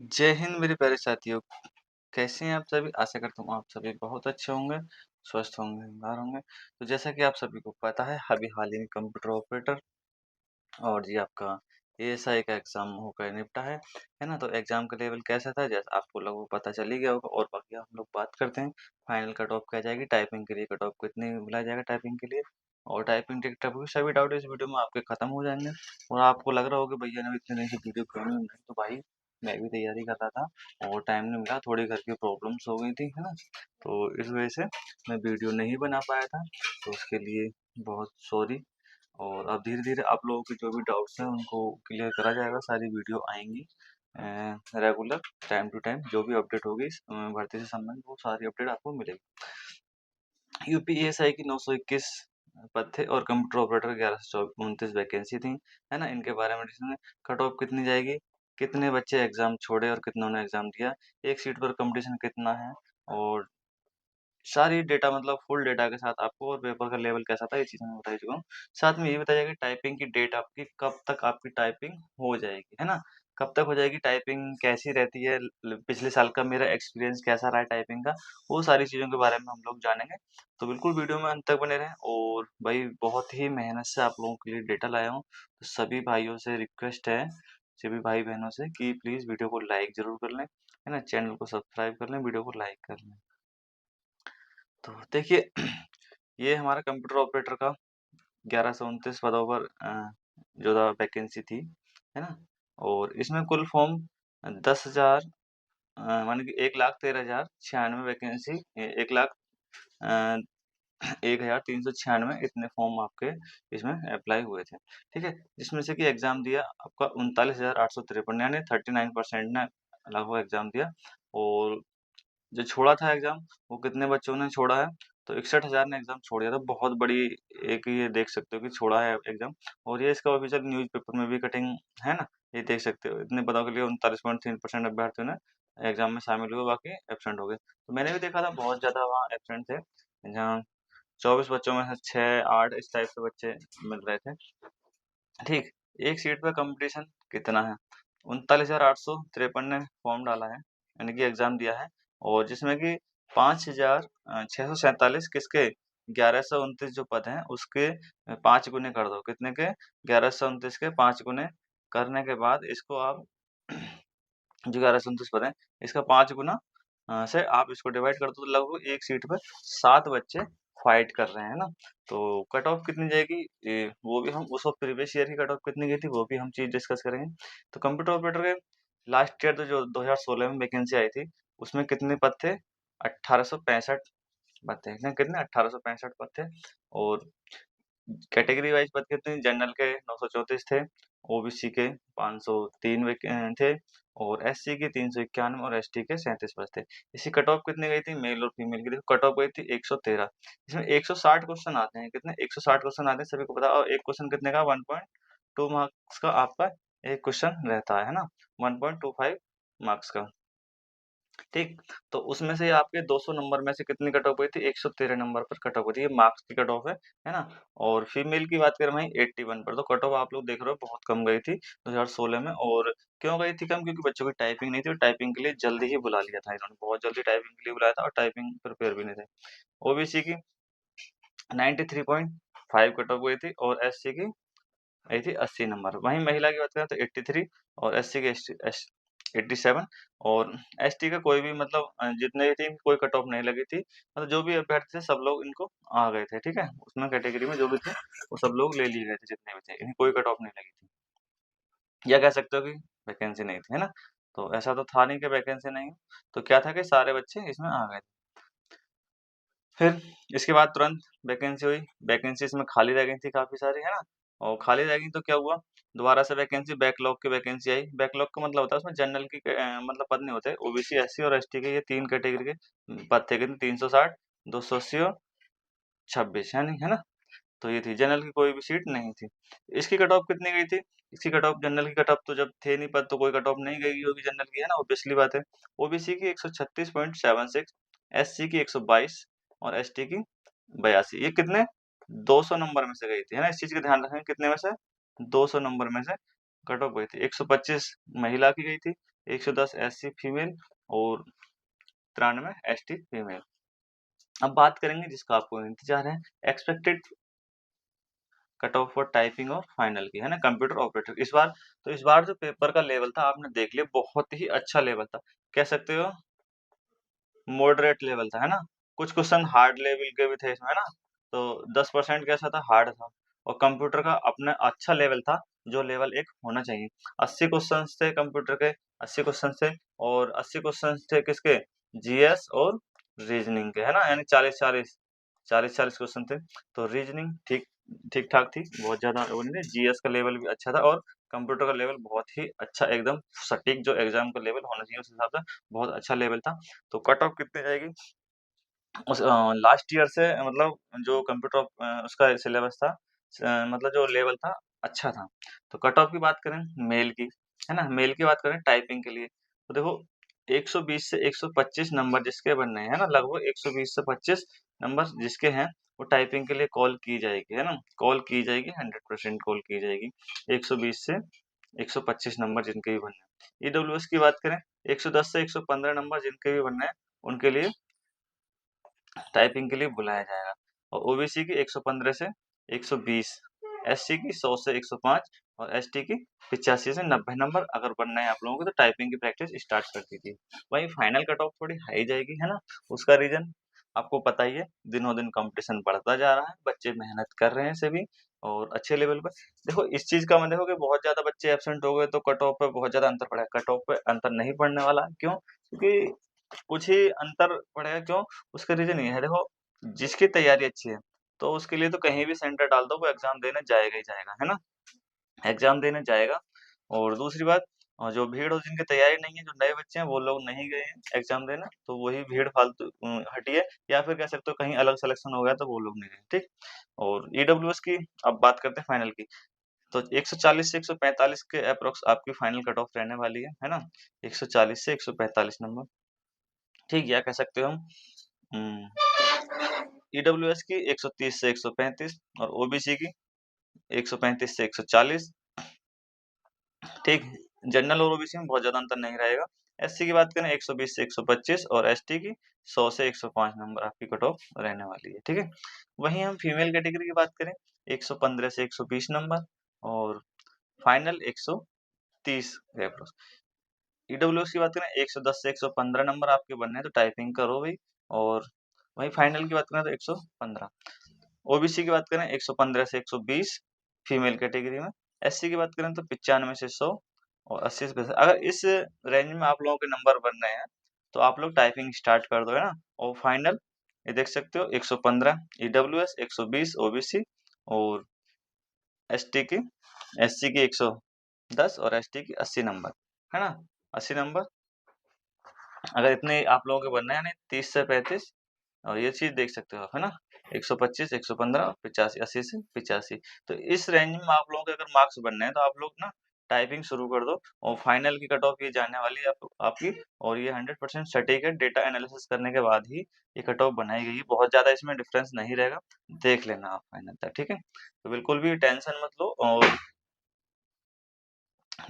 जय हिंद मेरे प्यारे साथियों, कैसे हैं आप सभी? आशा करता हूँ आप सभी बहुत अच्छे होंगे, स्वस्थ होंगे, बीमार होंगे। तो जैसा कि आप सभी को पता है, अभी हाल ही में कंप्यूटर ऑपरेटर और जी आपका एएसआई का एग्ज़ाम होकर निपटा है ना? तो एग्ज़ाम का लेवल कैसा था जैसा आपको लोगों को पता चल ही गया होगा और बाकी हम लोग बात करते हैं, फाइनल कट ऑफ क्या जाएगी, टाइपिंग के लिए कट ऑफ कितनी बुलाया जाएगा टाइपिंग के लिए और टाइपिंग टिक-टॉक भी सभी डाउट इस वीडियो में आपके खत्म हो जाएँगे और आपको लग रहा होगा भैया ने इतने दिन से वीडियो क्यों नहीं बनाई? तो भाई मैं भी तैयारी कर रहा था और टाइम नहीं मिला, थोड़ी घर की प्रॉब्लम्स हो गई थी, है ना? तो इस वजह से मैं वीडियो नहीं बना पाया था, तो उसके लिए बहुत सॉरी। और अब धीरे-धीरे आप लोगों के जो भी डाउट्स हैं उनको क्लियर करा जाएगा, सारी वीडियो आएँगी रेगुलर टाइम टू टाइम जो भी अपडेट होगी इस भर्ती से संबंधित वो सारी अपडेट आपको मिलेगी। यूपीएसआई की 921 पद थे और कंप्यूटर ऑपरेटर 1129 वैकेंसी थी, है ना? इनके बारे में डिस्कशन है, कट ऑफ कितनी जाएगी, कितने बच्चे एग्ज़ाम छोड़े और कितनों ने एग्ज़ाम दिया, एक सीट पर कॉम्पिटिशन कितना है और सारी डेटा मतलब फुल डेटा के साथ आपको और पेपर का लेवल कैसा था ये चीज़ मैं बता ही चुका हूँ। साथ में ये बताया जाएगा टाइपिंग की डेट आपकी कब तक आपकी टाइपिंग हो जाएगी, है ना? कब तक हो जाएगी टाइपिंग कैसी रहती है पिछले साल का मेरा एक्सपीरियंस कैसा रहा है टाइपिंग का, वो सारी चीज़ों के बारे में हम लोग जानेंगे। तो बिल्कुल वीडियो में अंत तक बने रहें और भाई बहुत ही मेहनत से आप लोगों के लिए डेटा लाया हूँ। तो सभी भाइयों से रिक्वेस्ट है, सभी भाई-बहनों से कि प्लीज़ वीडियो को लाइक ज़रूर कर लें, है ना? चैनल को सब्सक्राइब कर लें, वीडियो को लाइक कर लें। तो देखिए ये हमारा कंप्यूटर ऑपरेटर का 1129 पदों पर जो था वैकेंसी थी, है ना? और इसमें कुल फॉर्म 10,000 माने कि 1,13,096 वैकेंसी 1,00,000 अ, 1,396 इतने फॉर्म आपके इसमें अप्लाई हुए थे, ठीक है? जिसमें से कि एग्ज़ाम दिया आपका 39,853 यानी 39% ने लगभग एग्ज़ाम दिया और जो छोड़ा था एग्ज़ाम, वो कितने बच्चों ने छोड़ा है, तो 61,000 ने एग्ज़ाम छोड़ दिया था। बहुत बड़ी एक ये देख सकते हो कि छोड़ा है एग्ज़ाम और ये इसका ऑफ़िशियल न्यूज़पेपर में भी कटिंग है ना? ये देख सकते हो। इतने पदों के लिए 39.3% अभ्यर्थियों ने एग्ज़ाम में शामिल हुए, बाकी एब्सेंट हो गए। तो मैंने भी देखा था बहुत ज़्यादा वहाँ एब्सेंट थे, जहाँ 24 बच्चों में से 6-8 इस टाइप से बच्चे मिल रहे थे। ठीक, एक सीट पे कॉम्पिटिशन कितना है? 39,853 ने फॉर्म डाला है, यानी कि एग्ज़ाम दिया है और जिसमें कि 5,647 किसके 1129 जो पद हैं उसके 5 गुने कर दो, कितने के 1129 के 5 गुने करने के बाद इसको आप जो 1129 पद हैं, इसका 5 गुना से आप इसको डिवाइड कर दो तो लगभग एक सीट पर 7 बच्चे फाइट कर रहे हैं ना। तो कट ऑफ कितनी जाएगी वो भी हम उस वक़्त प्रीवियस ईयर की कट ऑफ कितनी गई थी वो भी हम चीज़ डिस्कस करेंगे। तो कंप्यूटर ऑपरेटर के लास्ट ईयर तो जो 2016 में वैकेंसी आई थी, उसमें कितने पद थे? 1865 पद थे। कितने 1865 पद थे और कैटेगरी वाइज़ पद कितने जनरल के 934 थे, ओबीसी के 503 थे और एससी के 391 और एसटी के 37 पद थे। इसकी कट ऑफ कितनी गई थी मेल और फीमेल की देखो कट ऑफ गई थी 113। इसमें 160 क्वेश्चन आते हैं, कितने 160 क्वेश्चन आते हैं सभी को पता है और एक क्वेश्चन कितने का 1.2 मार्क्स का आपका एक क्वेश्चन रहता है ना? 1.25 मार्क्स का। ठीक, तो उसमें से आपके 200 नंबर में से कितनी कट ऑफ गई थी? 113 नंबर पर कट ऑफ गई थी, ये मार्क्स की कट ऑफ है ना? और फीमेल की बात करें वहीं 81 पर, तो कट ऑफ आप लोग देख रहे हो बहुत कम गई थी 2016 में और क्यों गई थी कम? क्योंकि बच्चों की टाइपिंग नहीं थी और टाइपिंग के लिए जल्दी ही बुला लिया था इन्होंने, बहुत जल्दी टाइपिंग के लिए बुलाया था और टाइपिंग प्रिपेयर भी नहीं थे। ओबीसी की 93.5 कट ऑफ गई थी और एससी की आई थी 80 नंबर। वहीं महिला की बात करें तो 83 और एससी की 87 और एसटी का कोई भी मतलब जितने भी थे कोई कट ऑफ नहीं लगी थी। मतलब जो भी अभ्यर्थी थे सब लोग इनको आ गए थे, ठीक है? उसमें कैटेगरी में जो भी थे वो सब लोग ले लिए गए थे जितने भी थे। इन्हें कोई कट ऑफ नहीं लगी थी। या कह सकते हो कि वैकेंसी नहीं थी, है ना? तो ऐसा तो था नहीं कि वैकेंसी नहीं है। तो क्या था कि सारे बच्चे इसमें आ गए थे। फिर इसके बाद तुरंत वैकेंसी हुई, वैकेंसी इसमें खाली रह गई थी काफ़ी सारी, है ना? और खाली रह गई तो क्या हुआ, दोबारा से वैकेंसी बैकलॉग की वैकेंसी आई। बैकलॉग का मतलब होता है उसमें जनरल की मतलब पद नहीं होते, ओबीसी, एससी और एसटी के ये 3 कैटेगरी के पद थे कितने 360, 280 और 26 है ना? तो ये थी, जनरल की कोई भी सीट नहीं थी। इसकी कट ऑफ कितनी गई थी? इसकी कट ऑफ जनरल की कट ऑफ तो जब थे नहीं पद तो कोई कट ऑफ नहीं गई होगी जनरल की, है ना? ऑब्वियसली बात है। ओबीसी की 136.76, एससी की 122 और एसटी की 82 ये कितने 200 नंबर में से गई थी, है ना? इस चीज़ का ध्यान रखें कितने में से 200 नंबर में से कट ऑफ गई थी। 125 महिला की गई थी, 110 SC फीमेल और 93 ST फीमेल। अब बात करेंगे जिसका आपको इंतजार है, expected cut off for typing और फाइनल की, है ना, कंप्यूटर ऑपरेटर। इस बार जो पेपर का लेवल था आपने देख लिया, बहुत ही अच्छा लेवल था, कह सकते हो मॉडरेट लेवल था, है ना। कुछ क्वेश्चन हार्ड लेवल के भी थे इसमें, है ना। तो 10% कैसा था, हार्ड था। और कंप्यूटर का अपना अच्छा लेवल था, जो लेवल एक होना चाहिए। 80 क्वेश्चन थे कंप्यूटर के, 80 क्वेश्चन थे, और 80 क्वेश्चन थे किसके, जीएस और रीजनिंग के, है ना, यानी 40-40 क्वेश्चन थे। तो रीजनिंग ठीक ठीक ठाक थी, बहुत ज्यादा वो नहीं थी। जीएस का लेवल भी अच्छा था, और कंप्यूटर का लेवल बहुत ही अच्छा, एकदम सटीक जो एग्जाम का लेवल होना चाहिए उस हिसाब से बहुत अच्छा लेवल था। तो कट ऑफ कितनी जाएगी उस लास्ट ईयर से, मतलब जो कंप्यूटर उसका सिलेबस था, मतलब जो लेवल था अच्छा था। तो कट ऑफ की बात करें मेल की, है ना, मेल की बात करें टाइपिंग के लिए, तो देखो 120 से 125 नंबर जिसके बनने हैं, है ना, लगभग 120 से 25 नंबर जिसके हैं, वो टाइपिंग के लिए कॉल की जाएगी, है ना, कॉल की जाएगी, 100% कॉल की जाएगी। 120 से 125 नंबर जिनके भी बनने हैं। ईडब्ल्यूएस की बात करें, 110 से 115 नंबर जिनके भी बनने हैं, उनके लिए टाइपिंग के लिए बुलाया जाएगा। और ओबीसी की 115 से 120, एससी की 100 से 105 और एसटी की 85 से 90 नंबर अगर बनना है आप लोगों को, तो टाइपिंग की प्रैक्टिस स्टार्ट कर दीजिए। वहीं फाइनल कट ऑफ थोड़ी हाई जाएगी, है ना। उसका रीजन आपको पता ही है, दिनों दिन कंपटीशन बढ़ता जा रहा है, बच्चे मेहनत कर रहे हैं सभी, और अच्छे लेवल पर। देखो इस चीज का मैं देखो कि बहुत ज्यादा बच्चे एब्सेंट हो गए तो कट ऑफ पे बहुत ज्यादा अंतर पड़ा है। कट ऑफ पे अंतर नहीं पड़ने वाला, क्यों, क्योंकि कुछ ही अंतर पड़ेगा, क्यों, उसका रीजन ये है, देखो जिसकी तैयारी अच्छी है तो उसके लिए तो कहीं भी सेंटर डाल दो, वो एग्जाम देने जाएगा ही जाएगा, है ना, एग्जाम देने जाएगा। और दूसरी बात, जो भीड़ हो जिनकी तैयारी नहीं है, जो नए बच्चे हैं वो लोग नहीं गए हैं एग्जाम देने, तो वही भीड़ फालतू हटी है, या फिर कह सकते हो कहीं अलग सिलेक्शन हो गया तो वो लोग नहीं गए, ठीक। और ईडब्ल्यूएस की अब बात करते हैं फाइनल की, तो 140 से 145 के अप्रोक्स आपकी फाइनल कट ऑफ रहने वाली है ना, 140 से 145 नंबर, ठीक, या कह सकते हो हम ईडब्ल्यूएस की 130 से 135 और ओबीसी की 135 से 140, ठीक। जनरल और ओबीसी में बहुत ज्यादा अंतर नहीं रहेगा। एससी की बात करें 120 से 125 और एसटी की 100 से 105 नंबर आपकी कट ऑफ रहने वाली है, ठीक है। वहीं हम फीमेल कैटेगरी की बात करें 115 से 120 नंबर और फाइनल 130 के अप्रोक्स। ईडब्ल्यूएस की बात करें 110 से 115 नंबर आपके बनने हैं, तो टाइपिंग करो भाई। और वहीं फाइनल की बात करें तो 115। ओबीसी की बात करें 115 से 120 फीमेल कैटेगरी में। एससी की बात करें तो 95 से 100 और 80 से 65। अगर इस रेंज में आप लोगों के नंबर बन रहे हैं तो आप लोग टाइपिंग स्टार्ट कर दो, है ना। और फाइनल ये देख सकते हो 115 ईडब्ल्यूएस, 120 ओबीसी और एसटी की एससी की 110 और एसटी की 80 नंबर, है ना, 80 नंबर। अगर इतने आप लोगों के बनना है, यानी 30 से 35, और ये चीज देख सकते हो आप, है ना, 125, 115 और 85, 80 से 85। तो इस रेंज में आप लोगों के अगर मार्क्स बनने हैं तो आप लोग ना टाइपिंग शुरू कर दो। और फाइनल की कट ऑफ ये जाने वाली है आपकी, और ये 100% सटीक है, डेटा एनालिसिस करने के बाद ही ये कट ऑफ बनाई गई है, बहुत ज्यादा इसमें डिफरेंस नहीं रहेगा, देख लेना आप फाइनल तक, ठीक है। तो बिल्कुल भी टेंशन मत लो। और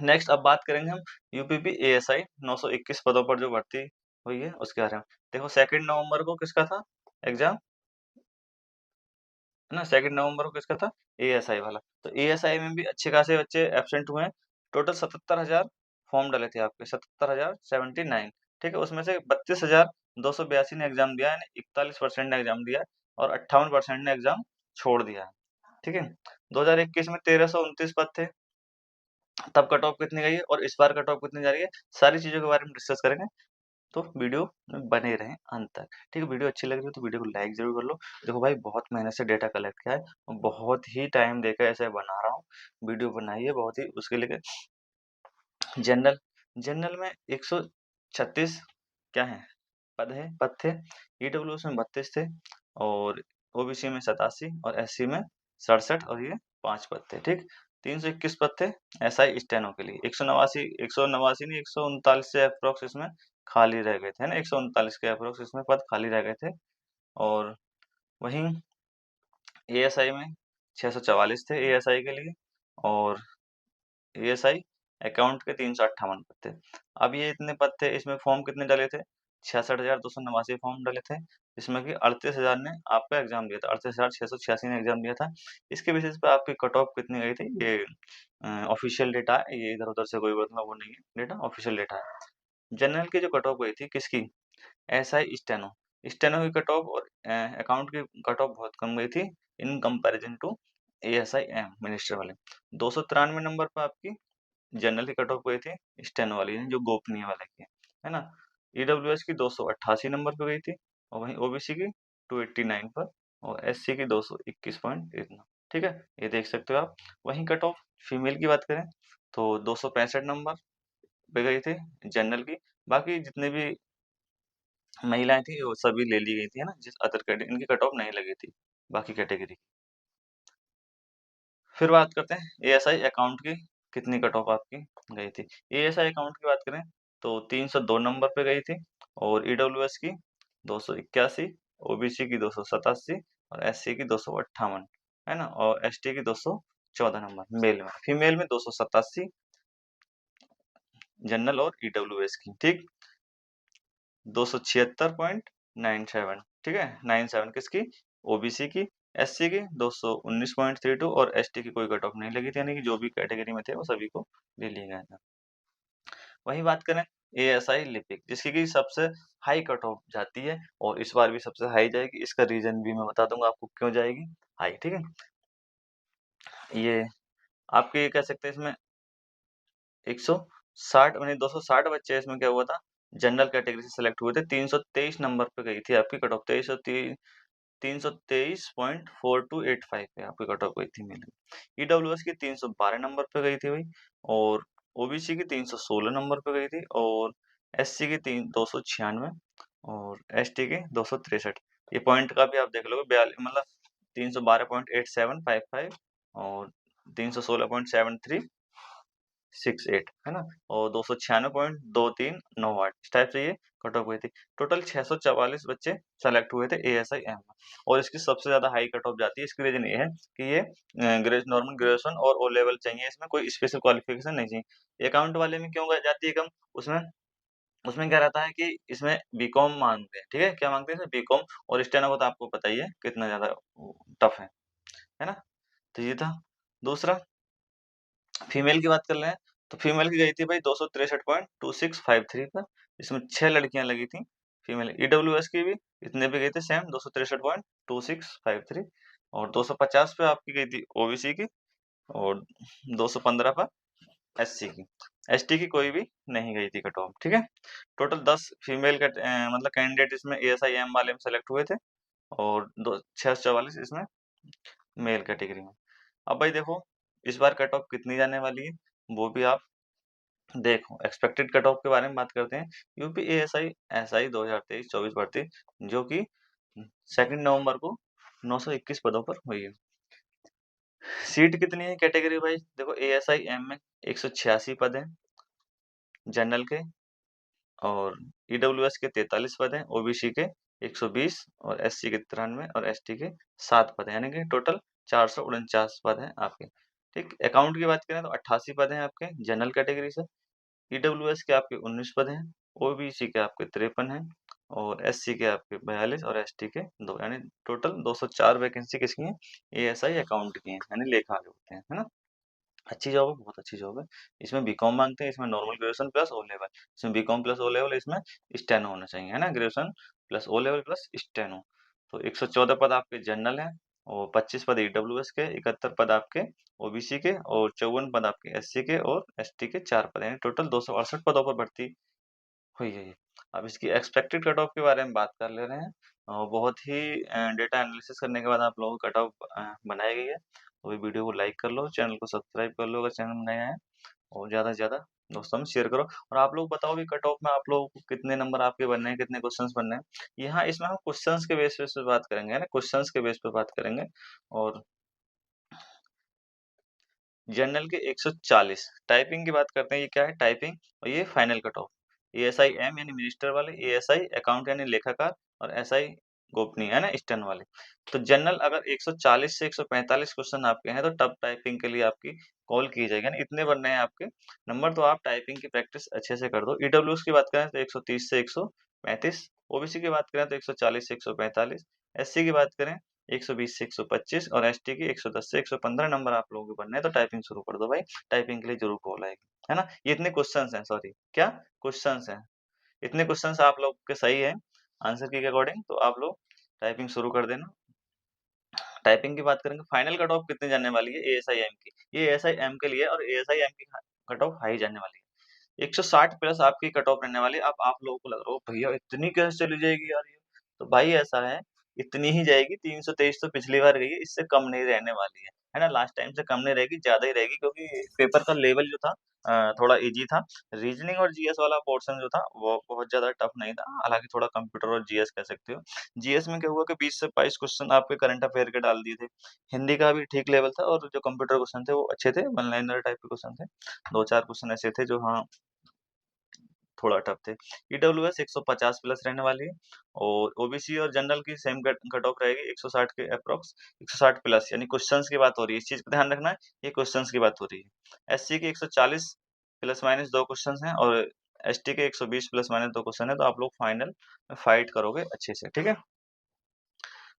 नेक्स्ट अब बात करेंगे हम यूपीपी एएसआई 921 पदों पर जो भर्ती हुई है उसके बारे में। देखो 2 नवंबर को किसका था एग्जाम, है ना, 2 नवंबर को किसका था, एएसआई वाला। तो एएसआई में भी अच्छे खासे बच्चे एब्सेंट हुए हैं। टोटल 77,000 फॉर्म डाले थे आपके, 77,079, ठीक है। उसमें से 32,282 ने एग्जाम दिया, यानी 41% ने एग्जाम दिया, और 58% ने एग्जाम छोड़ दिया है, ठीक है। 2021 में 1329 पद थे, तब कट ऑफ कितनी गई है और इस बार कट ऑफ कितनी जा रही है, सारी चीजों के बारे में डिस्कस करेंगे। तो वीडियो में बने रहें अंत तक, ठीक है। वीडियो अच्छी लग रही है तो वीडियो को लाइक जरूर कर लो। देखो भाई बहुत मेहनत से डेटा कलेक्ट किया है, और बहुत ही टाइम देकर ऐसे बना रहा हूँ, वीडियो बनाई है बहुत ही, उसके लिए जनरल जनरल में 136 क्या है पद थे। ईडब्ल्यूएस में 32 थे, और ओबीसी में 87 और एससी में 67, और ये 5 पद थे, ठीक। 321 पद थे एसआई स्टेनो के लिए। 189 नहीं 139 से अप्रोक्स इसमें खाली रह गए थे, ना 139 के अप्रोक्स इसमें पद खाली रह गए थे। और वहीं एएसआई में 644 थे एएसआई के लिए, और एएसआई अकाउंट के 358 पद थे। अब ये इतने पद थे, इसमें फॉर्म कितने डाले थे? 66,289 फॉर्म डाले थे, जिसमें कि 38,000 ने आपका एग्जाम दिया था, 38,686 ने एग्जाम दिया था। इसके बेसिस पे आपकी कट ऑफ कितनी गई थी, ये ऑफिशियल डेटा है, ये इधर उधर से कोई मतलब वो नहीं है, डेटा ऑफिशियल डेटा है। जनरल की जो कट ऑफ गई थी किसकी, एसआई स्टेनो, स्टेनो की कट ऑफ और अकाउंट की कट ऑफ बहुत कम गई थी in comparison to ASI M minister वाले। 293 नंबर पर आपकी जनरल की कट ऑफ गई थी, स्टेनो वाली जो गोपनीय वाले की है ना। ईडब्ल्यूएस की 288 नंबर पर गई थी, और वहीं ओबीसी की 289 पर, और एससी की 221.9। ठीक है, ये देख सकते हो आप। वहीं कट ऑफ फीमेल की बात करें तो 265 नंबर पे गई थी जनरल की। बाकी जितने भी महिलाएं थी वो सभी ले ली गई थी, है ना, जिस अदर कैटेगरी इनकी कट ऑफ नहीं लगी थी बाकी कैटेगरी। फिर बात करते हैं एएसआई अकाउंट की कितनी कट ऑफ आपकी गई थी। एएसआई अकाउंट की बात करें तो 302 नंबर पे गई थी, और ईडब्ल्यूएस की 281, ओबीसी की 287, और एससी की 258, है ना, और एसटी की 214 नंबर मेल में। फीमेल में 287 जनरल और ईडब्ल्यूएस की, ठीक, 276.97, ठीक है, 97 किसकी, ओबीसी की। एससी की 219.32, और एसटी की कोई कट ऑफ नहीं लगी थी, यानी कि जो भी कैटेगरी में थे वो सभी को ले लिया गया था। वही बात करें एएसआई लिपिक, जिसकी की सबसे हाई कट ऑफ जाती है, और इस बार भी सबसे हाई जाएगी। इसका रीजन भी मैं बता दूंगा आपको क्यों जाएगी हाई, ठीक है। ये आपके कह सकते हैं इसमें 160 यानी 260 बच्चे इसमें क्या हुआ था, जनरल कैटेगरी से सिलेक्ट हुए थे। 323 नंबर पे गई थी आपकी कट ऑफ, 323.4285 पे आपकी कट ऑफ गई थी मेल। ईडब्ल्यूएस की 312 नंबर पे गई थी भाई, और ओबीसी की 316 नंबर पे गई थी, और एससी की 296, और एसटी की 263। ये पॉइंट का भी आप देख लोगे, 42 मतलब 312.8755, और 316.7368, है ना, और 296.2398, इस टाइप से ये कट ऑफ हुई थी। टोटल 644 बच्चे सेलेक्ट हुए थे एएसआई एम में, और इसकी सबसे ज्यादा हाई कट ऑफ जाती है। इसकी रीजन ये है कि ये नॉर्मल ग्रेजुएशन और ओ लेवल चाहिए, इसमें कोई स्पेशल क्वालिफिकेशन नहीं चाहिए। अकाउंट वाले में क्यों जाती है कम, उसमें उसमें क्या रहता है कि इसमें बीकॉम मांगते हैं, ठीक है, क्या मांगते हैं बीकॉम, और स्टेनो को तो आपको पता ही है कितना ज्यादा टफ है ना। तो ये था। दूसरा फीमेल की बात कर रहे हैं, तो फीमेल की गई थी भाई 263.2653 पर, इसमें 6 लड़कियां लगी थी फीमेल। ईडब्ल्यूएस की भी इतने पे गई थे सेम 263.2653, और 250 पे आपकी गई थी ओबीसी की, और 215 पर एससी की। एसटी की कोई भी नहीं गई थी कट ऑफ, ठीक है। टोटल 10 फीमेल मतलब कैंडिडेट इसमें एएसआईएम वाले में सेलेक्ट हुए थे, और 644 इसमें मेल कैटेगरी में। अब भाई देखो इस बार कट ऑफ कितनी जाने वाली है, वो भी आप देखो। एक्सपेक्टेड कट ऑफ के बारे में बात करते हैं। यूपी एएसआई एसआई 2023-24 भर्ती, जो कि 2 नवंबर को 921 पदों पर हुई है। सीट कितनी है कैटेगरी वाइज, देखो एएसआई एम में 186 पद हैं जनरल के, और ईडब्ल्यूएस के 43 पद हैं, ओबीसी के 120, और एससी के 93, और एसटी के 7 पद हैं, यानी कि टोटल 449 पद हैं आपके। ठीक, अकाउंट की बात करें तो 88 पद हैं आपके जनरल कैटेगरी से, ईडब्ल्यूएस के आपके 19 पद हैं, ओबीसी के आपके 53 हैं, और एससी के आपके 42, और एसटी के 2, यानी टोटल 204 वैकेंसी किसकी है, एएसआई अकाउंट की है, यानी लेखा आयोग होते हैं, है ना। अच्छी जॉब है, बहुत अच्छी जॉब है। इसमें बीकॉम मांगते हैं, इसमें normal graduation plus O level, इसमें बीकॉम प्लस ओ लेवल, इसमें स्टेनो होना चाहिए, है ना, graduation plus O level plus steno. तो 114 पद आपके जनरल हैं, और 25 पद ईडब्ल्यूएस के, 71 पद आपके ओबीसी के, और 54 पद आपके एससी के, और एसटी के 4 पद, यानी टोटल 268 पदों पर भर्ती हुई है ये। अब इसकी एक्सपेक्टेड कट ऑफ के बारे में बात कर ले रहे हैं। बहुत ही डेटा एनालिसिस करने के बाद आप लोगों को कट ऑफ बनाई गई है। तो वीडियो को लाइक कर लो, चैनल को सब्सक्राइब कर लो अगर चैनल में नया है, और ज़्यादा से ज़्यादा दोस्तों में शेयर करो। और आप लोग बताओ भी कट ऑफ में आप लोगों को कितने नंबर आपके बनने हैं, कितने क्वेश्चंस बनने हैं। यहाँ इसमें हम क्वेश्चंस के बेस पे बात करेंगे, है ना, क्वेश्चंस के बेस पे बात करेंगे। और जनरल के 140, टाइपिंग की बात करते हैं, ये क्या है टाइपिंग, और ये final cut off. ASI M यानी मिनिस्टर वाले, एएसआई अकाउंट यानी लेखाकार, और एसआई गोपनीय है ना, स्टेनो वाले। तो जनरल अगर 140 से 145 क्वेश्चन आपके हैं तो टफ टाइपिंग के लिए आपकी कॉल की जाएगी ना, इतने बनने हैं आपके नंबर, तो आप टाइपिंग की प्रैक्टिस अच्छे से कर दो। ईडब्ल्यूएस की बात करें तो 130 से 135, ओबीसी की बात करें तो 140 से 145, एससी की बात करें 120 से 125 और एसटी की 110 से 115 नंबर आप लोगों के बनने हैं, तो टाइपिंग शुरू कर दो भाई, टाइपिंग के लिए जरूर कॉल आएगी, है ना। ये इतने क्वेश्चंस हैं, सॉरी क्या क्वेश्चंस हैं, इतने क्वेश्चंस आप लोग के सही है आंसर की अकॉर्डिंग, तो आप लोग टाइपिंग शुरू कर देना। टाइपिंग की बात करेंगे, फाइनल कट ऑफ कितनी जाने वाली है एएसआईएम की, ये एएसआईएम के लिए, और एएसआईएम की कट ऑफ हाई जाने वाली है, 160 प्लस आपकी कट ऑफ रहने वाली है। अब आप लोगों को लग रहा हो भैया इतनी कैसे चली जाएगी यार ये, तो भाई ऐसा है, इतनी ही जाएगी, 323 तो पिछली बार गई है, इससे कम नहीं रहने वाली है ना, लास्ट टाइम से कम नहीं रहेगी, ज्यादा ही रहेगी, क्योंकि पेपर का लेवल जो था थोड़ा इजी था। रीजनिंग और जीएस वाला पोर्शन जो था वो बहुत ज्यादा टफ नहीं था, हालांकि थोड़ा कंप्यूटर और जीएस कह सकते हो। जीएस में क्या हुआ कि 20 से 22 क्वेश्चन आपके करंट अफेयर के डाल दिए थे, हिंदी का भी ठीक लेवल था, और जो कंप्यूटर क्वेश्चन थे वो अच्छे थे, वन लाइनर टाइप के क्वेश्चन थे, दो चार क्वेश्चन ऐसे थे जो हाँ थोड़ा टफ थे। ईडब्ल्यूएस 150 प्लस रहने वाली है, और ओबीसी और जनरल की सेम कट ऑफ रहेगी 160 के अप्रोक्स, 160 प्लस, यानी क्वेश्चंस की बात हो रही है, इस चीज का ध्यान रखना है, ये क्वेश्चंस की बात हो रही है। एससी के 140 प्लस माइनस दो क्वेश्चन हैं, और एसटी के 120 प्लस माइनस दो क्वेश्चन है, तो आप लोग फाइनल में फाइट करोगे अच्छे से, ठीक है।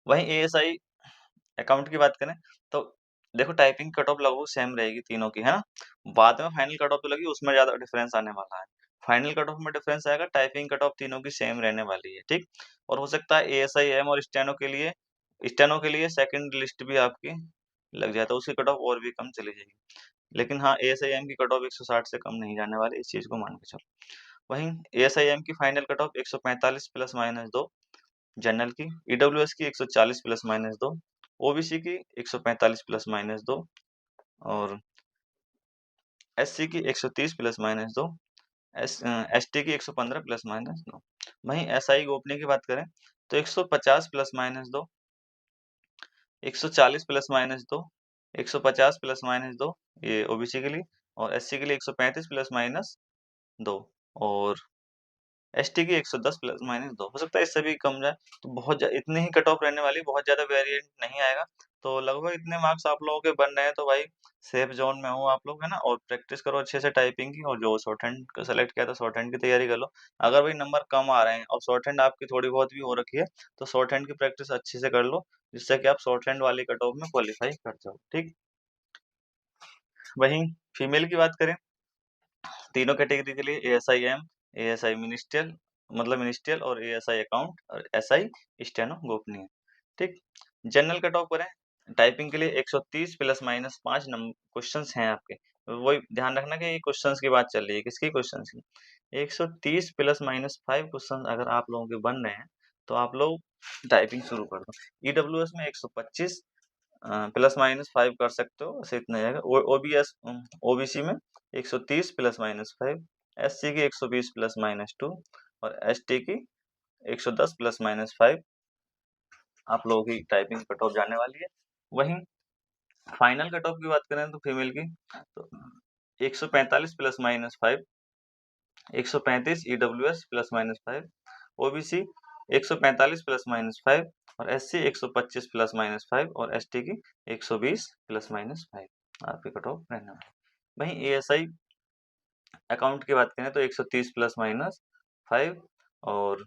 वहीं एएसआई अकाउंट की बात करें तो देखो टाइपिंग कट ऑफ लगभग सेम रहेगी तीनों की, है ना। बाद में फाइनल कट ऑफ जो लगी उसमें ज्यादा डिफरेंस आने वाला है, फाइनल कट ऑफ में डिफरेंस आएगा, टाइपिंग कट ऑफ तीनों की सेम रहने वाली है, ठीक। और हो सकता है एएसआईएम और स्टेनो के लिए सेकंड लिस्ट भी आपकी लग जाए, तो उसकी कट ऑफ और भी कम चली जाएगी, लेकिन हाँ एएसआईएम की कट ऑफ 160 से कम नहीं जाने वाली, इस चीज को मान के चलो। वहीं एएसआईएम की final cut of 145 plus minus दो, जनरल की, ईडब्ल्यूएस की 140 प्लस माइनस दो, ओबीसी की 145 प्लस माइनस दो, और एससी की 130 प्लस माइनस दो, एसटी की 115 प्लस माइनस दो। वहीं एसआई गोपनीय की बात करें तो 150 प्लस माइनस दो, 140 प्लस माइनस दो, 150 प्लस माइनस दो, ये ओबीसी के लिए, और एससी के लिए 135 प्लस माइनस दो, और एसटी की 110 प्लस माइनस दो। हो सकता है इससे भी कम जाए, तो इतने ही कट ऑफ रहने वाली, बहुत ज्यादा वेरिएंट नहीं आएगा, तो लगभग इतने मार्क्स आप लोगों के बन रहे हैं, तो भाई सेफ जोन में हो आप लोग, है ना। और प्रैक्टिस करो अच्छे से टाइपिंग की, और जो शॉर्ट हैंड का सेलेक्ट किया था शॉर्ट हैंड की तैयारी कर लो। अगर भाई नंबर कम आ रहे हैं और शॉर्ट हैंड आपकी थोड़ी बहुत भी हो रखी है, तो शॉर्ट हैंड की प्रैक्टिस अच्छे से कर लो, जिससे कि आप शॉर्ट हैंड वाली कट ऑफ में क्वालिफाई कर जाओ, ठीक। वहीं फीमेल की बात करें, तीनों कैटेगरी के लिए एएसआईएम, एएसआई मिनिस्ट्रियल, मतलब मिनिस्ट्रियल, और एएसआई अकाउंट, और एसआई स्टेनो गोपनीय, ठीक। जनरल कट ऑफ करें टाइपिंग के लिए 130 प्लस माइनस 5 क्वेश्चंस हैं आपके, वही ध्यान रखना कि ये क्वेश्चंस की बात चल रही है, किसकी क्वेश्चंस की, 130 प्लस माइनस 5 क्वेश्चन अगर आप लोगों के बन रहे हैं, तो आप लोग टाइपिंग शुरू कर दो। ईडब्ल्यूएस में 125 प्लस माइनस 5 कर सकते हो, ऐसे इतना जाएगा। ओबीसी में 130 प्लस माइनस 5, एससी की 120 प्लस माइनस 2, और एसटी की 110 प्लस माइनस 5 आप लोगों की टाइपिंग कट ऑफ जाने वाली है। वहीं फाइनल कट ऑफ की बात करें तो फीमेल की, तो 145 plus minus 5, 135 EWS plus minus 5, OBC 145 plus minus 5, और एससी 125 प्लस माइनस 5, और एसटी की 120 प्लस माइनस 5 आपके कट ऑफ रहने वाले। वहीं एएसआई अकाउंट की बात करें तो 130 प्लस माइनस 5, और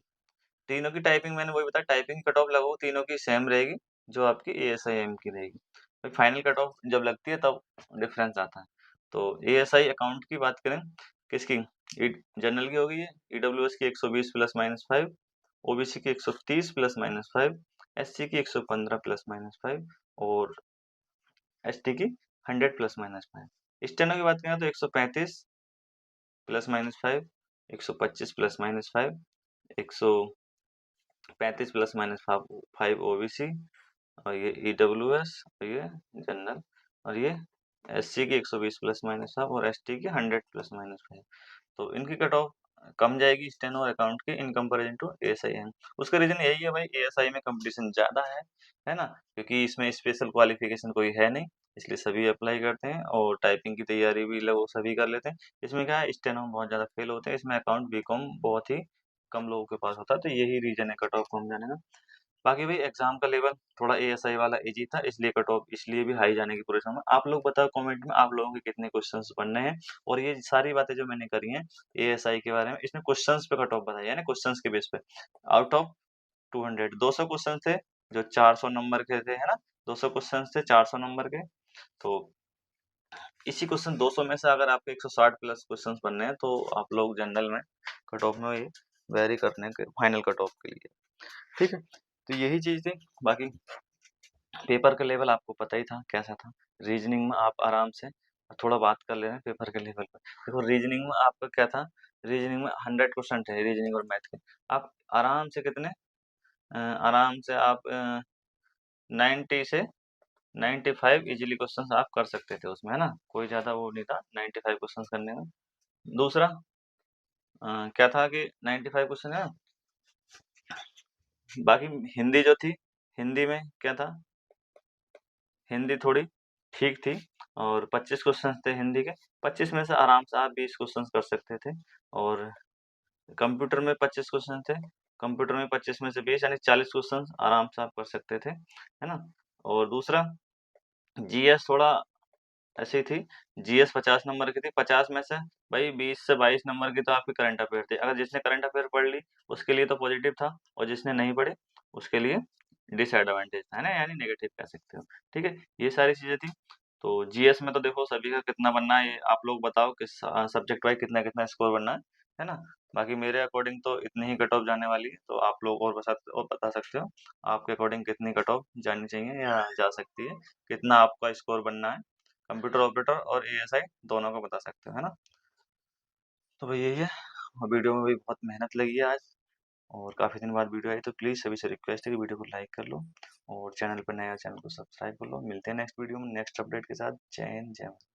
तीनों की टाइपिंग मैंने वही बताया, टाइपिंग कट ऑफ लगभग तीनों की सेम रहेगी, जो आपकी एएसआईएम की रहेगी। तो फाइनल कट ऑफ जब लगती है तब डिफरेंस आता है। तो एएसआई अकाउंट की बात करें, किसकी, जनरल की हो गई है, ईडब्ल्यूएस की 120 प्लस माइनस 5, ओबीसी की 130 प्लस माइनस 5, एससी की 115 प्लस माइनस 5, और एसटी की 100 प्लस माइनस 5। स्टेनो की बात करें तो 135 plus minus 5, 125 plus minus 5, 135 plus minus 5 OBC, और ये ईडब्ल्यूएस, और ये जनरल, और ये एससी की 120 प्लस माइनस 5, और एसटी की 100 प्लस माइनस 5। तो इनकी कट ऑफ कम जाएगी स्टेनो और अकाउंट की इन कंपैरिजन टू एएसआईएम। उसका रीजन यही है भाई, एएसआई में कंपटीशन ज्यादा है ना, क्योंकि इसमें स्पेशल क्वालिफिकेशन कोई है नहीं, इसलिए सभी अप्लाई करते हैं, और टाइपिंग की तैयारी भी लोग सभी कर लेते हैं। इसमें क्या है, स्टेनो में बहुत ज्यादा फेल होते हैं, इसमें अकाउंट बीकॉम बहुत ही कम लोगों के पास होता है, तो यही रीजन है कट ऑफ कम जाने का। बाकी भाई एग्जाम का लेवल थोड़ा एएसआई वाला इजी था, इसलिए कट ऑफ इसलिए भी हाई जाने की पूरे समय। आप लोग बताओ कमेंट में आप लोगों के कितने क्वेश्चंस बनने हैं, और ये सारी बातें जो मैंने करी हैं एएसआई के बारे में, इसमें क्वेश्चंस पे कट ऑफ बताया है ना, क्वेश्चंस के बेस पे। आउट ऑफ 200 200 क्वेश्चन थे जो 400 नंबर के थे, है ना, 200 क्वेश्चन थे 400 नंबर के। तो इसी क्वेश्चन 200 में से अगर आपके 160 प्लस क्वेश्चंस बनने हैं, तो आप लोग जनरल में कट ऑफ में ये वेरी करने के फाइनल कट ऑफ के लिए, ठीक है। तो यही चीज थी। बाकी पेपर का लेवल आपको पता ही था कैसा था। रीजनिंग में आप आराम से थोड़ा बात कर ले रहे हैं पेपर के लेवल पर। देखो रीजनिंग में आपका क्या था, रीजनिंग में 100% है रीजनिंग और मैथ के। आप आराम से कितने आराम से आप 90 से 95 इजीली क्वेश्चंस आप कर सकते थे उसमें, है ना, कोई ज्यादा वो नहीं था 95 क्वेश्चंस करने में। दूसरा क्या था कि 95 क्वेश्चन है। बाकी हिंदी जो थी, हिंदी में क्या था, हिंदी थोड़ी ठीक थी, और 25 क्वेश्चन थे हिंदी के। 25 में से आराम से आप 20 क्वेश्चन कर सकते थे। और कंप्यूटर में 25 क्वेश्चन थे, कंप्यूटर में 25 में से 20 यानी 40 क्वेश्चन आराम से आप कर सकते थे, है ना। और दूसरा जीएस थोड़ा ऐसी थी, जीएस 50 नंबर की थी। 50 में से भाई 20 से 22 नंबर की तो आपकी करंट अफेयर थी। अगर जिसने करंट अफेयर पढ़ ली उसके लिए तो पॉजिटिव था, और जिसने नहीं पढ़े उसके लिए डिसएडवांटेज था, है ना, यानी नेगेटिव कह सकते हो। ठीक है, ये सारी चीजें थी। तो जीएस में तो देखो सभी का कितना बनना है, ये आप लोग बताओ किस सब्जेक्ट वाइज कितना कितना स्कोर बनना है ना। बाकी मेरे अकॉर्डिंग तो इतनी ही कट ऑफ जाने वाली है, तो आप लोग और बता सकते हो आपके अकॉर्डिंग कितनी कट ऑफ जानी चाहिए या जा सकती है, कितना आपका स्कोर बनना है। कंप्यूटर ऑपरेटर और एएसआई दोनों को बता सकते हो, है ना। तो भाई यही है, और वीडियो में भी बहुत मेहनत लगी है आज, और काफ़ी दिन बाद वीडियो आई, तो प्लीज़ सभी से रिक्वेस्ट है कि वीडियो को लाइक कर लो, और चैनल पर नया चैनल को सब्सक्राइब कर लो। मिलते हैं नेक्स्ट वीडियो में नेक्स्ट अपडेट के साथ। जय हिंद, जय भारत।